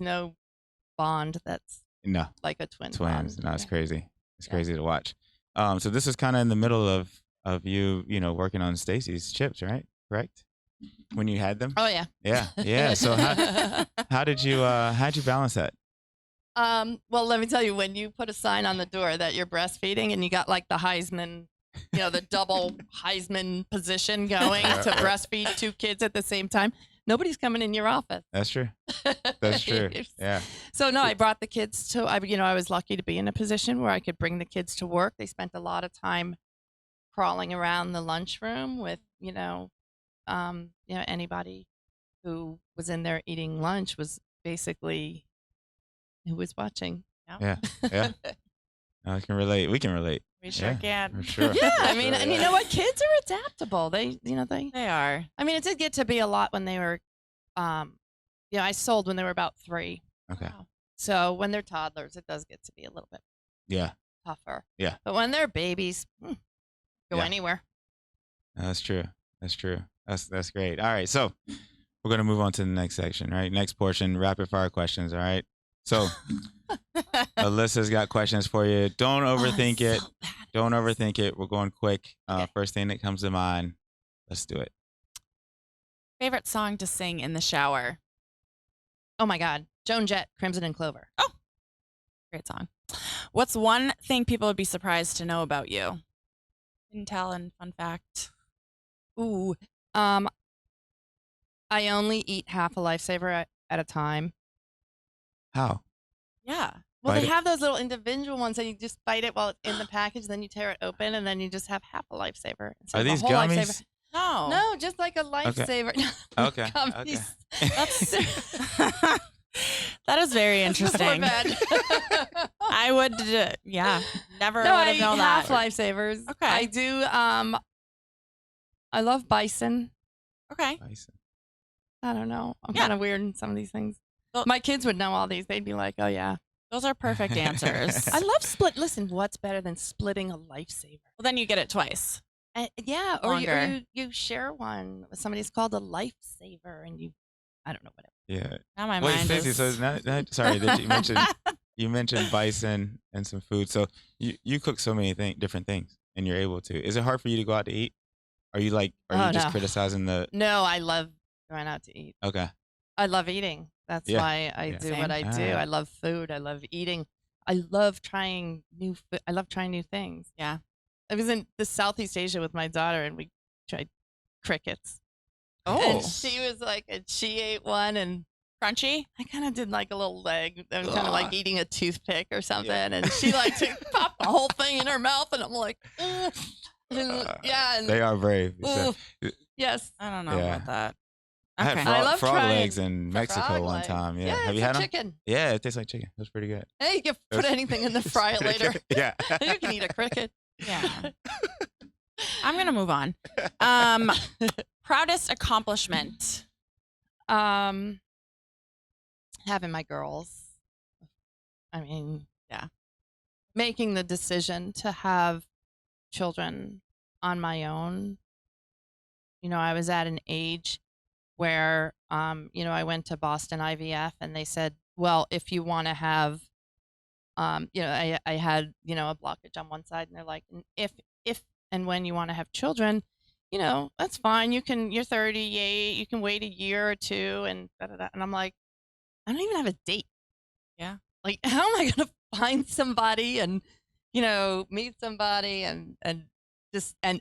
no bond that's No. like a twin Twins. bond. No, it's Yeah. crazy. It's Yeah. crazy to watch. So this is kind of in the middle of you, working on Stacy's chips, right? Correct? When you had them? Oh yeah. Yeah. Yeah. So how'd you balance that? Well, let me tell you, when you put a sign on the door that you're breastfeeding and you got like the Heisman, the double Heisman position going to breastfeed 2 kids at the same time, nobody's coming in your office. That's true. That's true. Yeah. So no, I brought the kids to. I was lucky to be in a position where I could bring the kids to work. They spent a lot of time crawling around the lunchroom with anybody who was in there eating lunch was basically who was watching. Yeah. Yeah. I can relate. We can relate. We sure Yeah, can. for sure. Yeah, I mean, Sure, and you know what? Kids are adaptable. They. They are. I mean, it did get to be a lot when they were, I sold when they were about 3. Okay. So when they're toddlers, it does get to be a little bit Yeah. tougher. Yeah. But when they're babies, go Yeah. anywhere. That's true. That's true. That's great. All right. So we're going to move on to the next section, right? Next portion, rapid fire questions. All right. So Alyssa's got questions for you. Don't overthink it. So bad. Don't overthink it. We're going quick. Okay. First thing that comes to mind. Let's do it. Favorite song to sing in the shower? Oh my God, Joan Jett, Crimson and Clover. Great song. What's one thing people would be surprised to know about you? Didn't tell and fun fact. Ooh, I only eat half a lifesaver at a time. How? Yeah. Well, Bite they it? have those little individual ones, and you just bite it while it's in the package, then you tear it open, and then you just have half a lifesaver. instead Are of a these whole gummies? lifesaver. No. No, just like a lifesaver. Okay. Gummies. That's that is very interesting. Poor bad. I would, never No, would I have eat known half that. lifesavers. Okay. I do. I love bison. Okay. Bison. I don't know. I'm Yeah. kind of weird in some of these things. Well- My kids would know all these. They'd be like, "Oh yeah." Those are perfect answers. I love split. Listen, what's better than splitting a lifesaver? Well, then you get it twice. Yeah, or Longer. you share one with somebody. It's called a lifesaver, and I don't know, whatever. Yeah. Now my Wait, mind Stacey, is. so it's not sorry that you mentioned bison and some food. So you cook so many different things and you're able to. Is it hard for you to go out to eat? Are you Oh, just no. criticizing the No, I love going out to eat. Okay. I love eating. That's Yeah. why I Yeah. do Same. what I do. Ah. I love food. I love eating. I love trying new. I love trying new things. Yeah. I was in the Southeast Asia with my daughter, and we tried crickets. Oh. And she was like, and she ate one, and Crunchy? I kind of did like a little leg. I was kind of like Ugh. eating a toothpick or something, Yeah. and she like popped the whole thing in her mouth, and I'm like, "Ugh." Yeah, and They are brave. ugh. Yes. I don't know Yeah. about that. I had Okay. I love frog trying legs in Mexico frog one legs. time. Yeah. Yeah, Have it's you had them? chicken. Yeah, it tastes like chicken. It was pretty good. Hey, you can put That's- anything in the fry it later. Yeah. You can eat a cricket. Yeah. I'm going to move on. Proudest accomplishment. Having my girls. I mean, Yeah. making the decision to have children on my own. I was at an age where, I went to Boston IVF, and they said, well, if you want to have, I had, a blockage on one side, and they're like, if and when you want to have children, that's fine. You're 38. You can wait a year or two and da, da, da. And I'm like, I don't even have a date. Yeah. Like, how am I going to find somebody and, meet somebody and just, and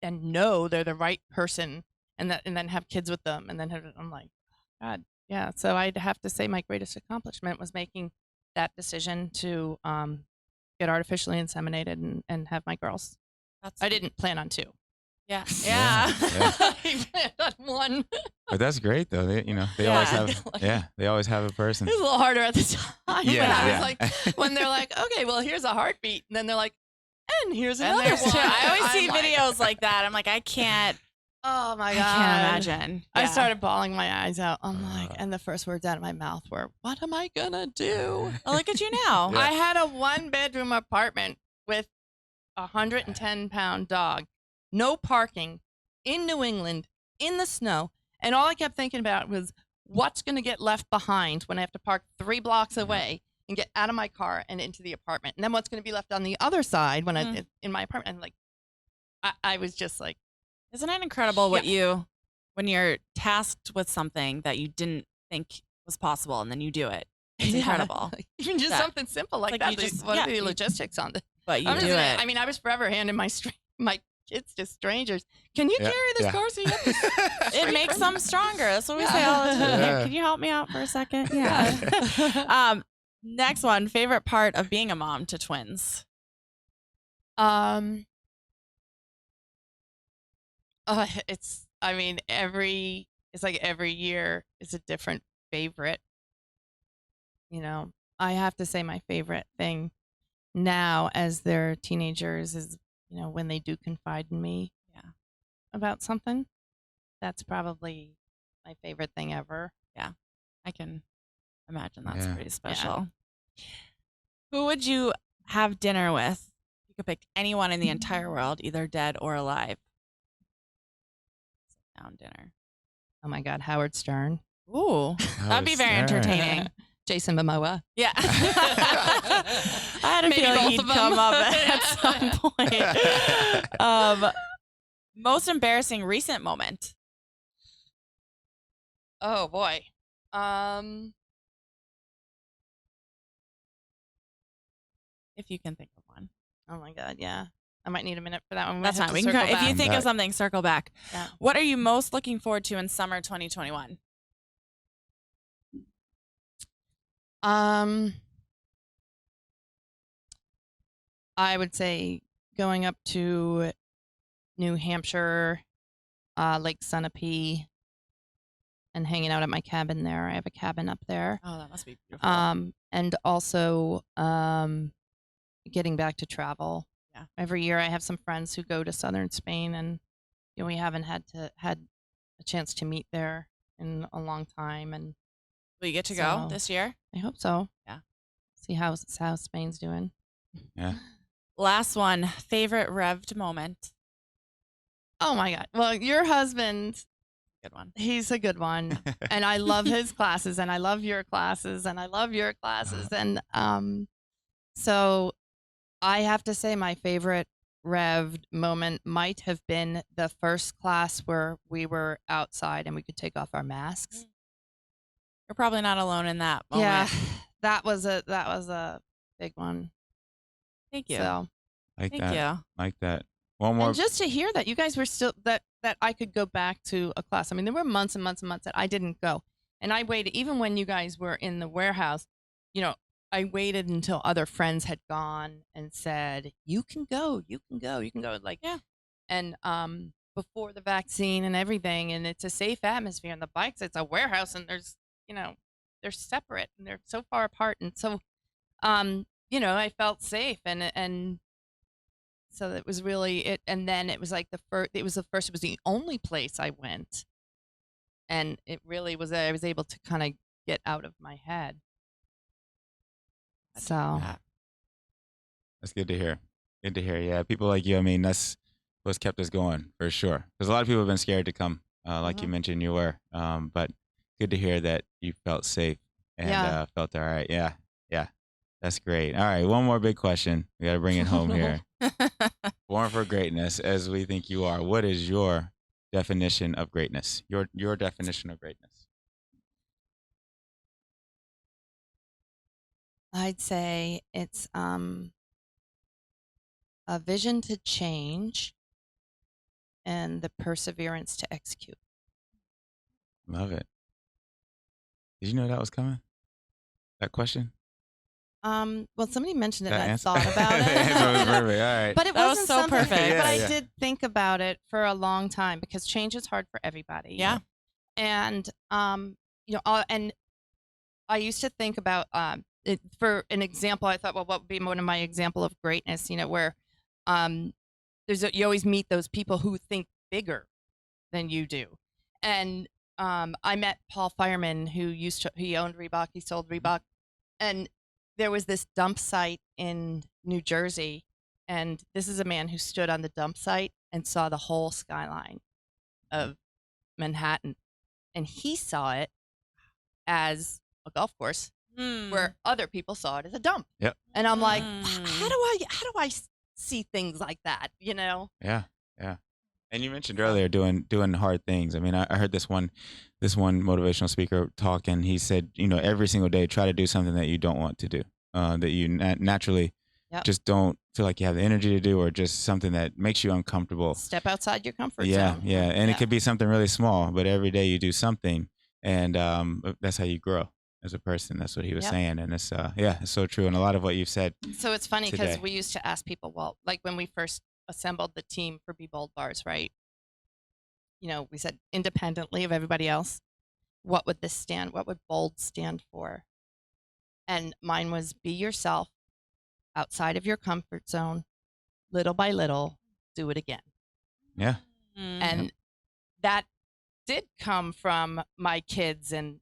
know they're the right person and then have kids with them. And then I'm like, God, yeah. So I'd have to say my greatest accomplishment was making that decision to get artificially inseminated and have my girls. I didn't plan on 2. Yeah. Yeah. I planned on 1. But that's great though. They always have, they always have a person. It was a little harder at the time. Yeah, when I yeah. was like, when they're like, okay, well, here's a heartbeat. And then they're like, and here's And another there's one. 2. I always see I'm like, videos like that. I'm like, I can't. oh my I God. can't imagine. I Yeah. started bawling my eyes out. I'm like, and the first words out of my mouth were, what am I going to do? Well, look at you now. Yeah. I had a 1-bedroom apartment with a 110-pound dog, no parking, in New England, in the snow. And all I kept thinking about was what's going to get left behind when I have to park 3 blocks away and get out of my car and into the apartment. And then what's going to be left on the other side when I in my apartment. And like, I was just like, Isn't it incredible when you're tasked with something that you didn't think was possible and then you do it? It's incredible. Even just That- something simple like like that. you just- What are yeah, the logistics on this? But you I'm do just it. saying, I mean, I was forever handing my kids to strangers. Can you Yeah, carry this yeah. car so you have to It makes them stronger. That's what we say all the time. Yeah. Can you help me out for a second? Yeah. Next one. Favorite part of being a mom to twins? It's like every year is a different favorite. I have to say my favorite thing now as they're teenagers is, when they do confide in me about something. That's probably my favorite thing ever. I can imagine that's Yeah. pretty special. Who would you have dinner with? You could pick anyone in the entire world, either dead or alive. Sit down dinner. Oh my God, Howard Stern. Ooh, that'd be very Stern. entertaining. Jason Momoa. Yeah. I had a Maybe feeling both he'd of them. come up at some point. Most embarrassing recent moment. Oh boy. If you can think of one. Oh my God, yeah. I might need a minute for that one. That's have fine. to We can circle if you back. think of Back. something, circle back. Yeah. What are you most looking forward to in summer 2021? I would say going up to New Hampshire, Lake Sunapee, and hanging out at my cabin there. I have a cabin up there. Oh, that must be beautiful. And also getting back to travel. Yeah. Every year I have some friends who go to southern Spain, and we haven't had a chance to meet there in a long time, and Will you get to go so- this year? I hope so. Yeah. See how Spain's doing. Yeah. Last one. Favorite Rev'd moment. Oh my God. Well, your husband, Good one. he's a good one. And I love his classes, and I love your classes, and I love your classes. And so I have to say my favorite Rev'd moment might have been the first class where we were outside and we could take off our masks. You're probably not alone in that moment. Yeah. That was a big one. Thank you. So Like Thank that. you. Like that. One more. and just to hear that you guys were still that I could go back to a class. I mean, there were months and months and months that I didn't go. And I waited, even when you guys were in the warehouse, I waited until other friends had gone and said, you can go. Like, Yeah. And before the vaccine and everything, and it's a safe atmosphere, and the bikes, it's a warehouse, and there's, they're separate and they're so far apart. And so, I felt safe, and so it was really it. And then it was like it was the only place I went. And it really was, I was able to kind of get out of my head. So, Yeah. That's good to hear. Good to hear. Yeah, people like you. I mean, that's what's kept us going for sure. Because a lot of people have been scared to come, like you mentioned you were. But good to hear that you felt safe and Yeah. felt all right. Yeah, yeah, that's great. All right, one more big question. We got to bring it home here. Born for greatness, as we think you are. What is your definition of greatness? Your definition of greatness. I'd say it's a vision to change and the perseverance to execute. Love it. Did you know that was coming? That question? Well, somebody mentioned it That and I answer? thought about The answer was it. perfect. All right. But it That was wasn't so something, perfect. but Yeah, I yeah. did think about it for a long time because change is hard for everybody. Yeah. And and I used to think about for an example. I thought, well, what would be one of my example of greatness? where you always meet those people who think bigger than you do. And I met Paul Fireman, who he owned Reebok, he sold Reebok, and there was this dump site in New Jersey, and this is a man who stood on the dump site and saw the whole skyline of Manhattan, and he saw it as a golf course where other people saw it as a dump. Yep. And I'm like, how do I see things like that? Yeah. And you mentioned earlier doing hard things. I mean, I heard this one motivational speaker talk, and he said, every single day, try to do something that you don't want to do, that you naturally just don't feel like you have the energy to do, or just something that makes you uncomfortable. Step outside your comfort Yeah, zone. yeah. And it could be something really small, but every day you do something, and that's how you grow as a person. That's what he was saying. And it's, it's so true. And a lot of what you've said. So it's funny because today. we used to ask people, well, like when we first assembled the team for Be Bold Bars, right? We said independently of everybody else, what would bold stand for? And mine was be yourself, outside of your comfort zone, little by little, do it again. Yeah. And that did come from my kids, and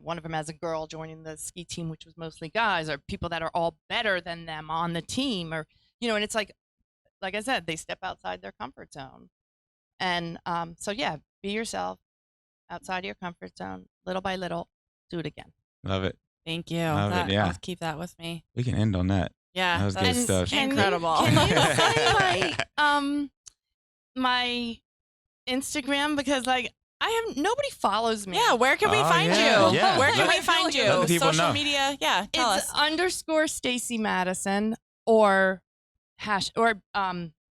one of them as a girl joining the ski team, which was mostly guys, or people that are all better than them on the team, or and it's like I said, they step outside their comfort zone. And be yourself, outside of your comfort zone, little by little, do it again. Love it. Thank you. Love it, yeah. I'll keep that with me. We can end on that. Yeah. That was good stuff. Incredible. Can you say my Instagram, because nobody follows me. Yeah, where can we find yeah, you? yeah. Where can Let- we find you? let the people Social know. media. Yeah, tell us. It's _Stacy Madison or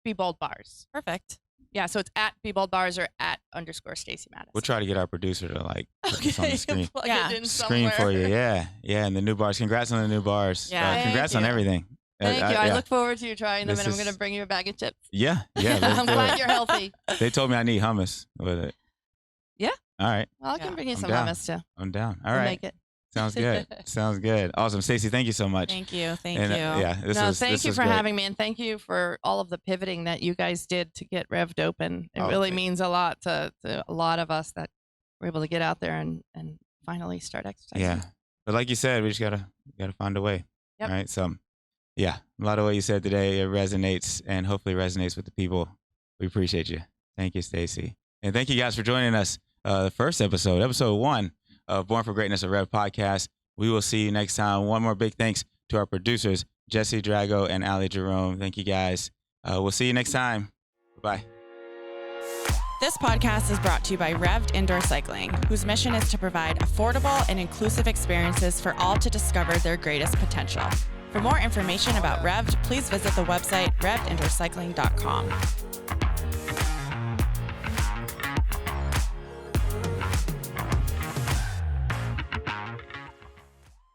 Be Bold Bars. Perfect. Yeah, so it's at Be Bold Bars or at _Stacy Madison. We'll try to get our producer to put this on the screen. Plug Yeah. it in Screen somewhere. for you. Yeah. Yeah. And the new bars. Congrats on the new bars. Yeah. Thank Congrats on you. everything. Thank you. I yeah. look forward to you trying them, This and I'm is- going to bring you a bag of chips. Yeah. Let's I'm do glad it. you're healthy. They told me I need hummus with it. Yeah? All right. Well, I can Yeah. bring you I'm some down. hummus too. I'm down. All We'll right. Make it. Sounds good. Sounds good. Awesome. Stacey, thank you so much. Thank you. Thank And, you. yeah. Thank you was for great. having me, and thank you for all of the pivoting that you guys did to get Rev'd open. It Oh, really thank- means a lot to a lot of us that were able to get out there and finally start exercising. Yeah. But like you said, we just gotta find a way. Yep. All right. So yeah, a lot of what you said today, it resonates, and hopefully resonates with the people. We appreciate you. Thank you, Stacy. And thank you guys for joining us. The first episode 1 of Born for Greatness, a Rev'd podcast. We will see you next time. One more big thanks to our producers, Jesse Drago and Ali Jerome. Thank you guys. We'll see you next time. Bye. This podcast is brought to you by Rev'd Indoor Cycling, whose mission is to provide affordable and inclusive experiences for all to discover their greatest potential. For more information about Rev'd, please visit the website revdindoorcycling.com.